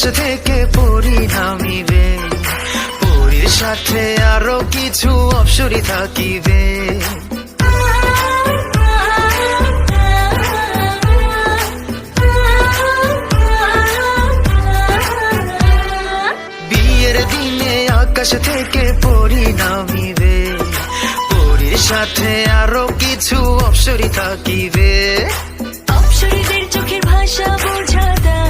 আকাশ থেকে পরি নামিবে, পরীর সাথে আরো কিছু অপ্সরী থাকিবে। বিয়ের দিনে আকাশ থেকে পরি নামিবে, পরীর সাথে আরো কিছু অপ্সরী থাকিবে। অপ্সরীদের চোখের ভাষা বোঝা দেয়,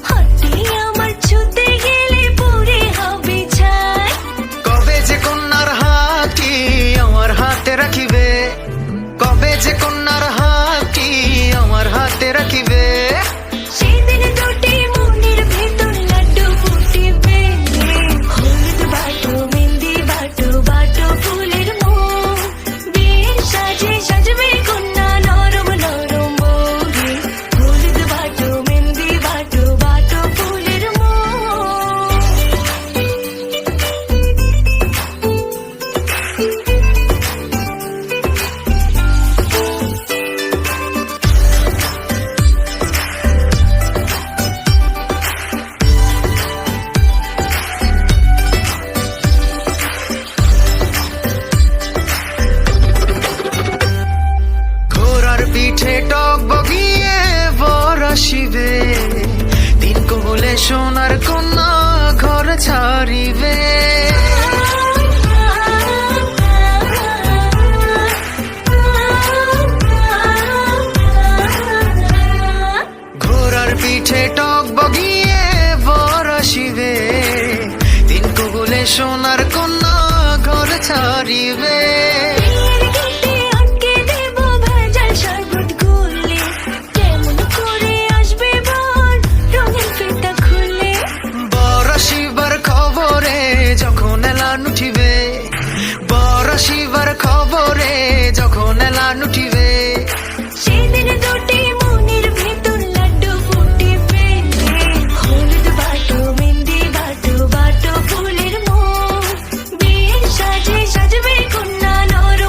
হাতে আমার ছুতে গেলে পরে হবে ছাই। কবে যে কন্যার হাতটি আমার হাতে রাখিবে, কবে যে কন্যার হাতটি আমার হাতে রাখিবে। সেদিন দুটি মনের ভেতর লাড্ডু ফুটিবে, হলুদ বাটো মেহেন্দি বাটো বাটো ফুলের মুখ। বিয়ের সাজে সাজবে কন্যা নরম নরম বৌরে, হলুদ বাটো মেহেন্দি বাটো বাটো ফুলের মুখ। ঘোড়ার পিঠে টক বগিয়ে বর আসিবে, তিন কোমলে সোনার কন্যা ঘর ছাড়িবে। ঘোড়ার পিঠে টক বগিয়ে বর আসিবে, তিন কোমলে সোনার কন্যা ঘর ছাড়িবে। বিয়ের গেটে আটকে দেব ভেজাল শরবত গুলে, কেমন করে আসবে বর রঙিন ফিতা খুলে। বর আসিবার খবরে যখন এলান উঠিবে, বর আসিবার খবরে যখন এলান উঠিবে। সেদিন দুটি মনের ভেতর লাড্ডু ফুটিবে, হলুদ বাটো মেহেন্দি বাটো বাটো ফুলের মুখ। বিয়ের সাজে সাজবে কন্যা নরম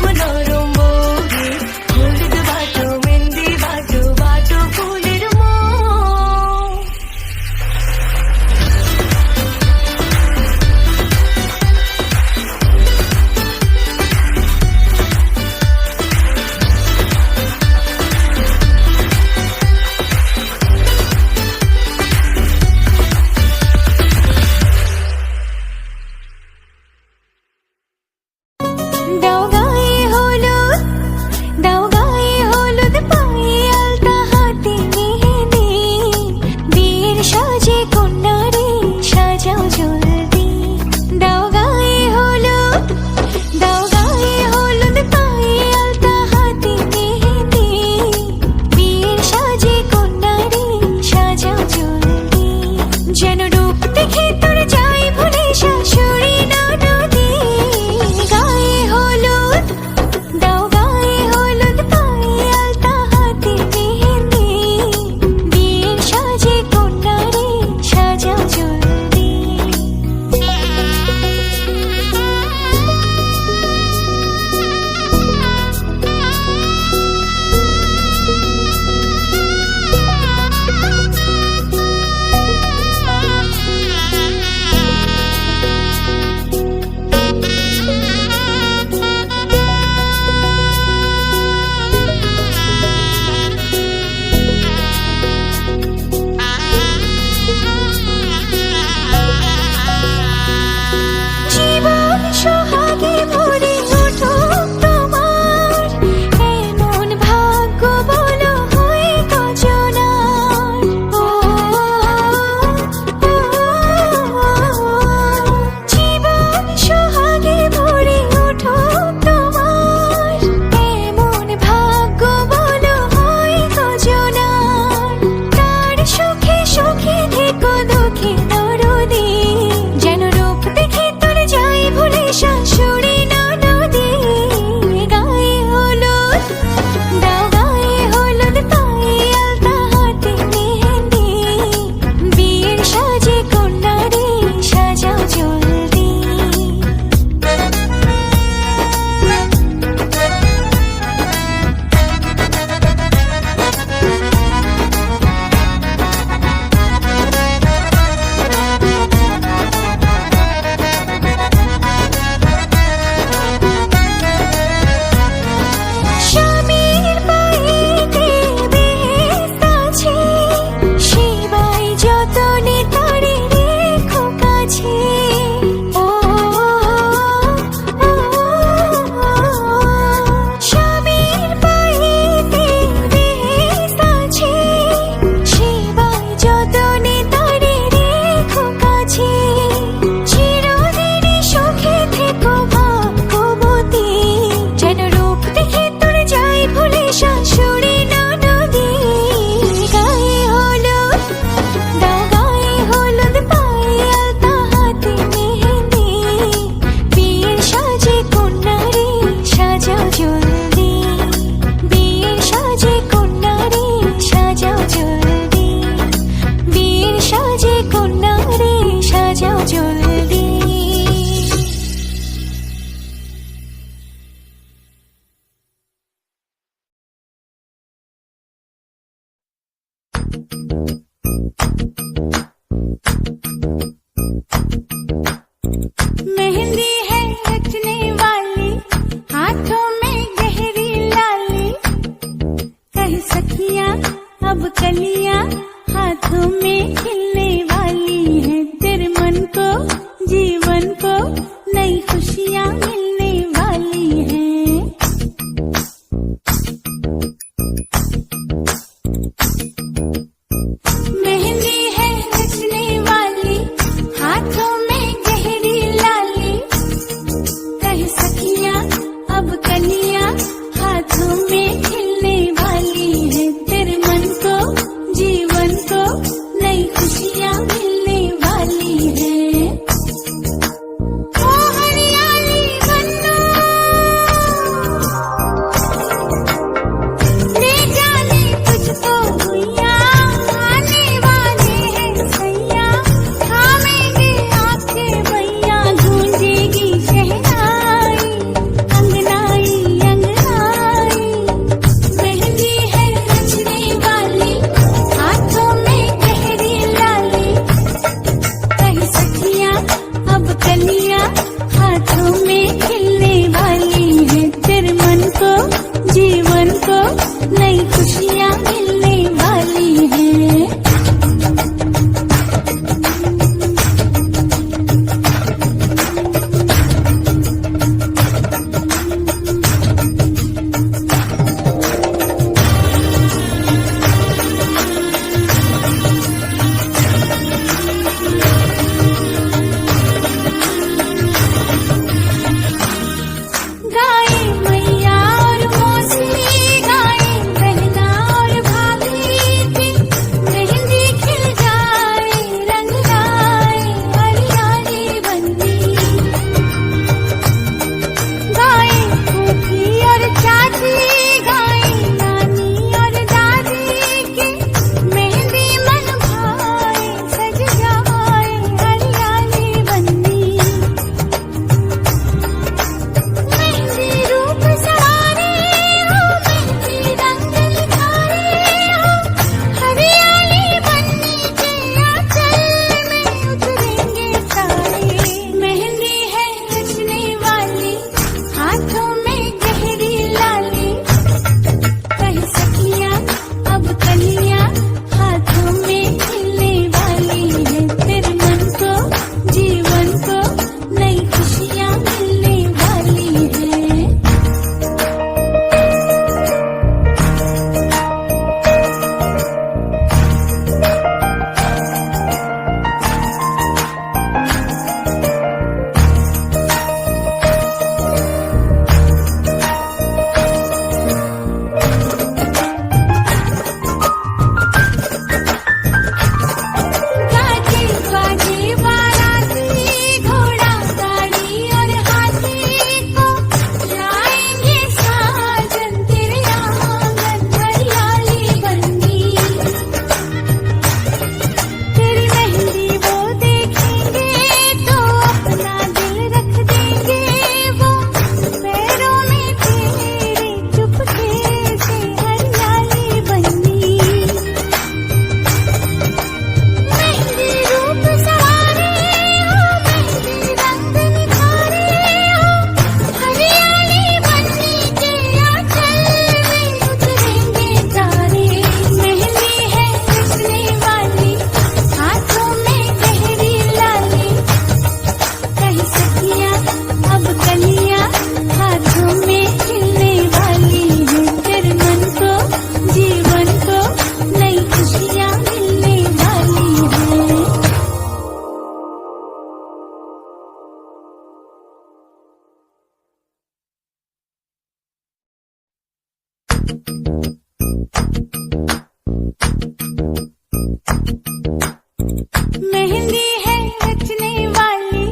मेहंदी है रचने वाली,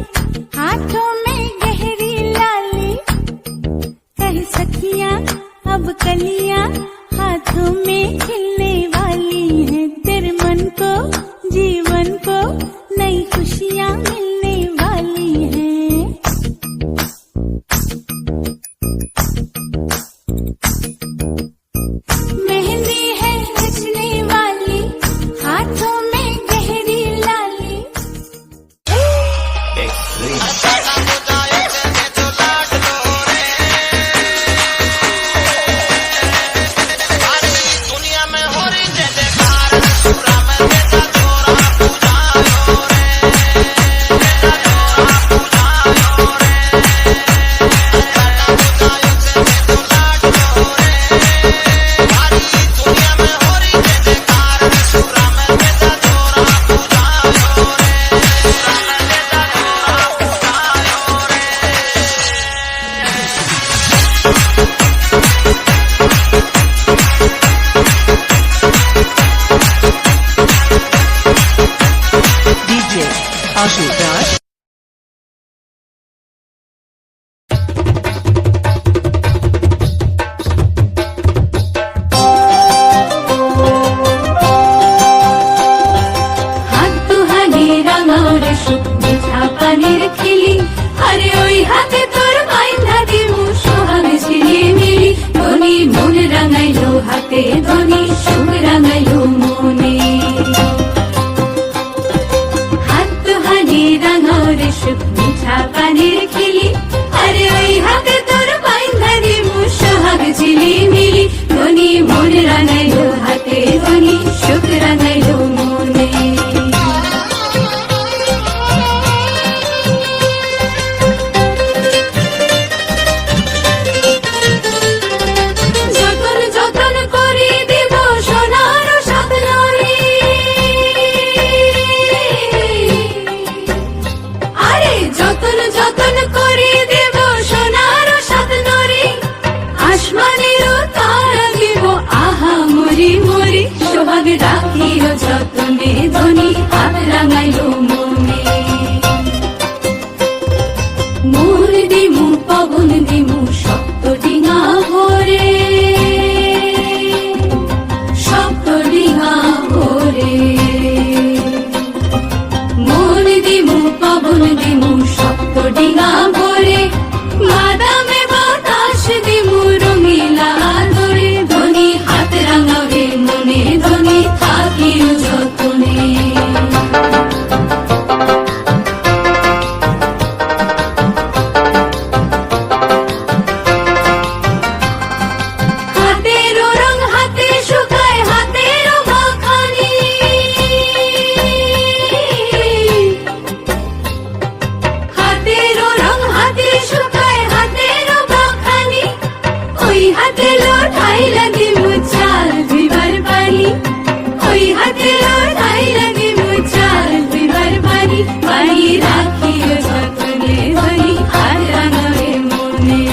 हाथों में गहरी लाली, कहीं सखियां अब कलियां हाथों में खिलने वाली हैं। तेरे मन को जीवन को नई खुशियां मिलने वाली हैं। मेहंदी है रचने वाली, हाथों में गहरी लाली। DJ Ashu Raj. হাত দুহানি রাঙার শুকনো ছাপানের খিলি, আরে ওই হাতে তোর বাইন্ধা দিমু সোহাগ ঝিলিমিলি। ধনী মন রাঙাইলো হাতে, ধনী সুখ রাঙাইলো মনে। হাত দুহানি রাঙার শুকনো ছাপানের খিলি, আরে ওই হাতে তোর বাইন্ধা দিমু সোহাগ ঝিলিমিলি। ধনী মন রাঙাইলো হাতে, ধনী সুখ রাঙাইলো মনে। যতন যতন করে দেব সোনার সাধনারে, আরে যতন যতন করে দেব সোনার সাধনারে। আসমানেরও তারা দেব আহা মরি মরি, সোহাগ রাখিও যতনে ধনী হাত রাঙাইলো মনে। মন দিমু পবন দিমু শক্ত ডিঙা ভরে, শক্ত ডিঙা ভরে। মন দিমু পবন দিমু শক্ত ডিঙা ভরে, বাদামে বাতাস দিমু রঙিলা ধরে। ধনী হাত রাঙাবে মনে, ধনী থাকিও যতনে। হাতেরও রং হাতে শুকায়, হাতেরও মাখানি। হাতেরও রং হাতে শুকায়, হাতেরও মাখানি। ওই হাতে লোটাইলা দিমু চাল ধুইবার পানি, ওই হাতে লোটাইলা দিমু চাল ধুইবার পানি। পানি রাখিও যতনে, ধনী হাত রাঙাবে মনে।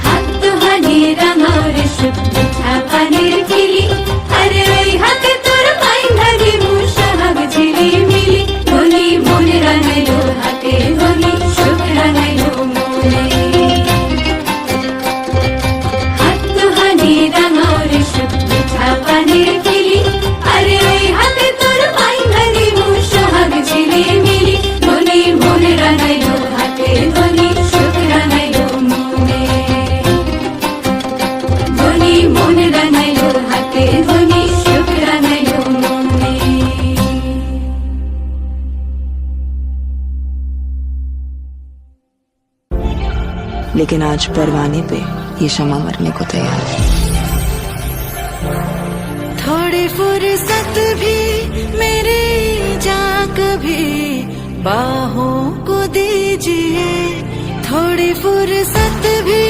হাত দুহানি রাঙার শুকনো ছাপানের খিলি, আরে ওই হাতে তোর বাইন্ধা দিমু সোহাগ ঝিলিমিলি। ধনী মন রাঙাইলো হাতে, ধনী সুখ রাঙাইলো মনে। হাত দুহানি রাঙার শুকনো ছাপানের খিলি, আরে ওই হাতে তোর বাইন্ধা দিমু সোহাগ ঝিলিমিলি। ধনী মন রাঙাইলো হাতে, ধনী সুখ রাঙাইলো মনে। ধনী মন রাঙাইলো হাতে, ধনী সুখ রাঙাইলো মনে। लेकिन आज परवाने पे ये शमा मरने को तैयार है। थोड़ी फुर्सत भी मेरी जान कभी बाहों को दीजिए, थोड़ी फुर्सत भी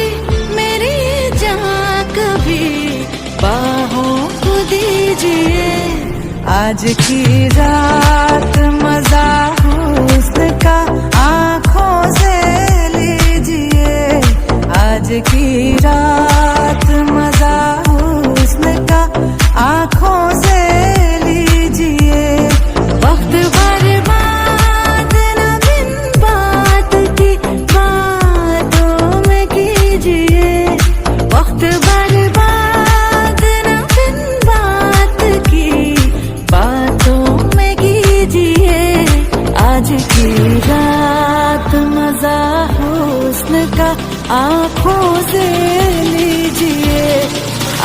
मेरी जान कभी बाहों को दीजिए। आज की रात मजा हुस्न का आँखों से लीजिए, आज की रात हुस्न का आंखों से लीजिए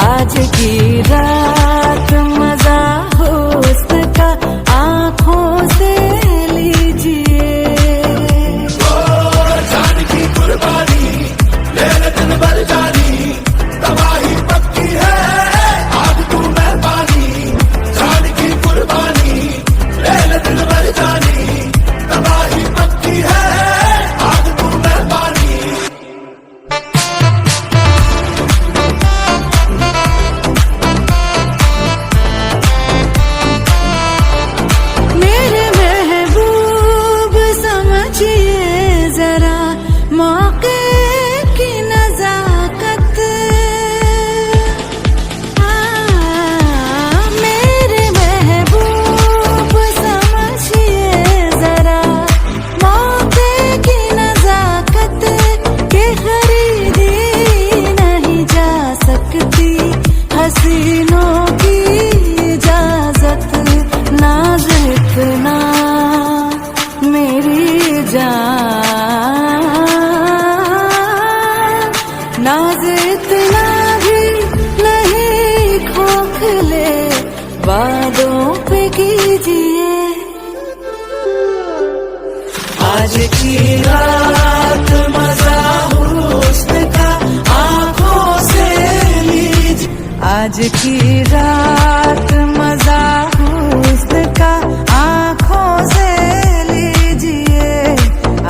आज की रात मजा हुस्न का आंखों से लीजिए जान की कुर्बानी लेने दिन भर जानी तबाही पक्की है आज तू मेहरबानी जान की कुर्बानी लेने दिन भर जानी तबाही पक्की है आज तू मेहरबानी मेरे महबूब समझिए जरा मौके की नजाकत मेरे महबूब समझिए जरा मौके की नजाकत के खरीदी नहीं जा सकती हसीनों की इजाजत नाज इतना मेरी जान नाज इतना भी नहीं खोखले वादों पे कीजिए आज की रात मजा हुस्न का आंखों से लीजिए आज की रात मजा हुस्न का आंखों से लीजिए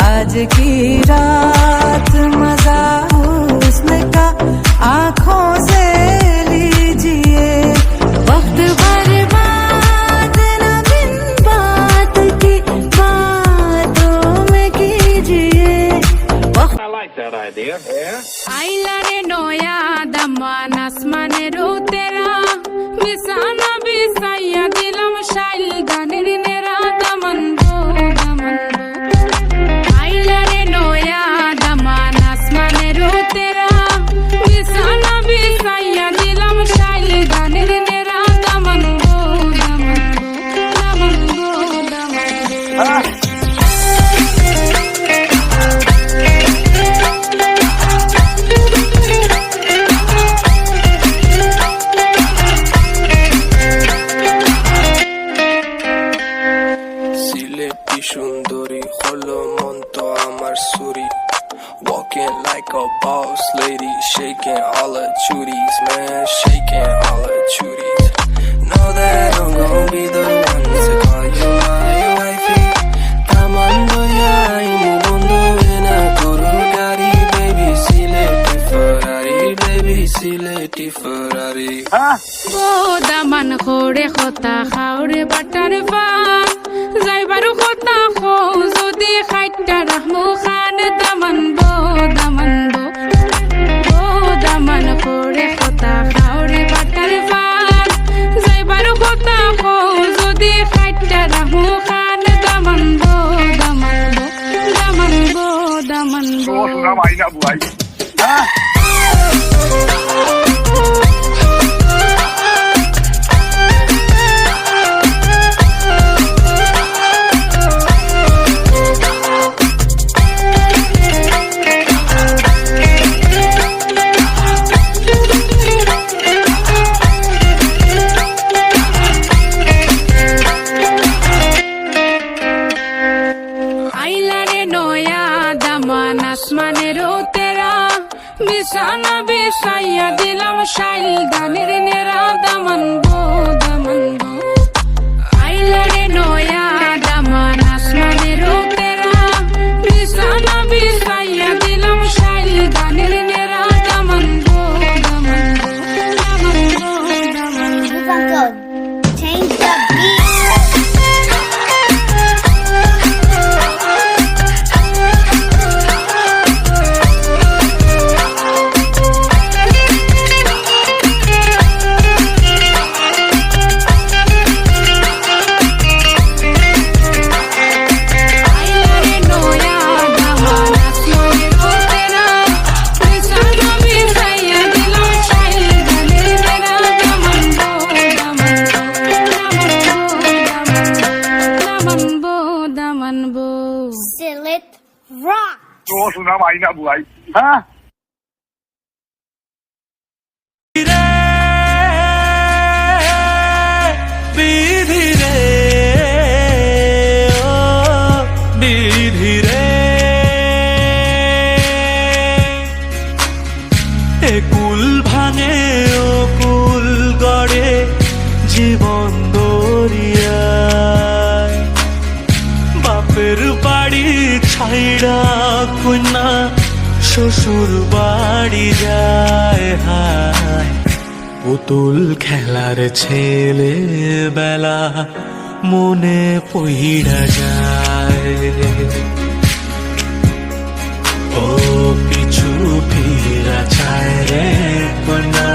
आज की रात मजा हुस्न का आंखों से लीजिए वक्त बर्बाद न बिन बात की बातों में कीजिए আইলারে নয়া দামান আসমানের তেরা বিছানা বিছাইয়া দিলাম শাইল গানের নেরা দামান গো দামান গো আইলারে নয়া দামান আসমানের তেরা বিছানা বিছাইয়া দিলাম শাইল গানের নেরা দামান গো দামান গো দামান গো সিলেটি সুন্দরী হলো মন তো আমার সুরি walking like a boss lady shaking all her chuties man shaking all her chuties know that I'm gonna be the one to call you my wifey tamando ya imu bondo ena guru gari baby sileti ferrari O Daman খোরে খতা খাওরে butter পান যাইবারু খতা খো যদি খাইটা রাহমু খান দামান বো দামান খোরে খতা খাওরে butter পান যাইবারু খতা খো যদি খাইটা রাহমু খান দামান বো দামান বো আইলারে নয়া দামান আসমানের তেরা বিছানা বিছাইয়া দিলাম শাইল গানের নেরা দামান গো আইলারে নয়া দামান আসমানের তেরা বিছানা বিছাইয়া দিলাম শাইল গানের নেরা দামান গো Change the beat. দামান বো Sillet rock. তো শোনা মাইনা বুয়াই হ্যাঁ বিধি রে ও বিধি রে এ কুল ভাঙে ও কুল গড়ে জীবন দরিয়ায় বাপের বাড়ি ছাইড়া কন্যা শ্বশুর বাড়ি যায় হায় পুতুল খেলার ছেলে বেলা মনে পইড়া যায় ও পিছু ফিরা চায় রে কন্যা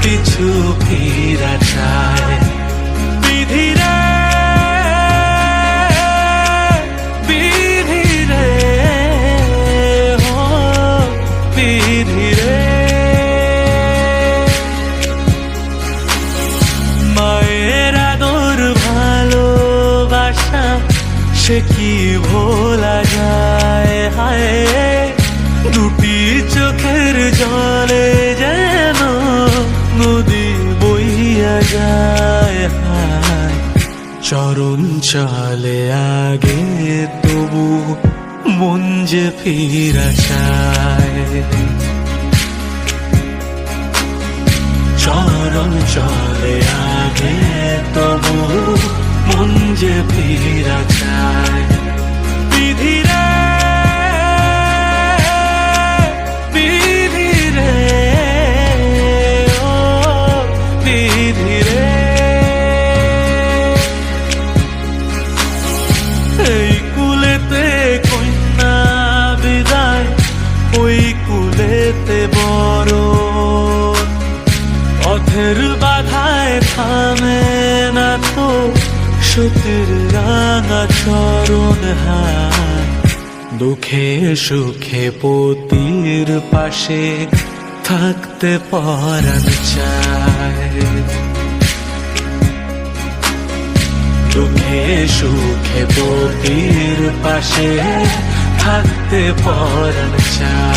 পিছু ফিরা চায় বিধি রে বিধি রে ও বিধি রে মায়ের আদর ভালোবাসা সে কি ভোলা যায় হায় দুটি চোখের জলে যেন নদী বইয়া যায় হায় চরণ চলে আগে তবু মন যে ফিরা চায় চরণ চলে আগে তবু মন যে ফিরা চায় বিধি রে বিধি রে ও বিধি রে এই কুলেতে কন্যা বিদায় ওই কুলেতে বড় পথের বাধায় থামে না তো সতীর রাঙা চরণ হায় দুঃখে সুখে পতির পাশে থাকতে পরাণ চায় দুঃখে সুখে পতির পাশে থাকতে পরাণ চায়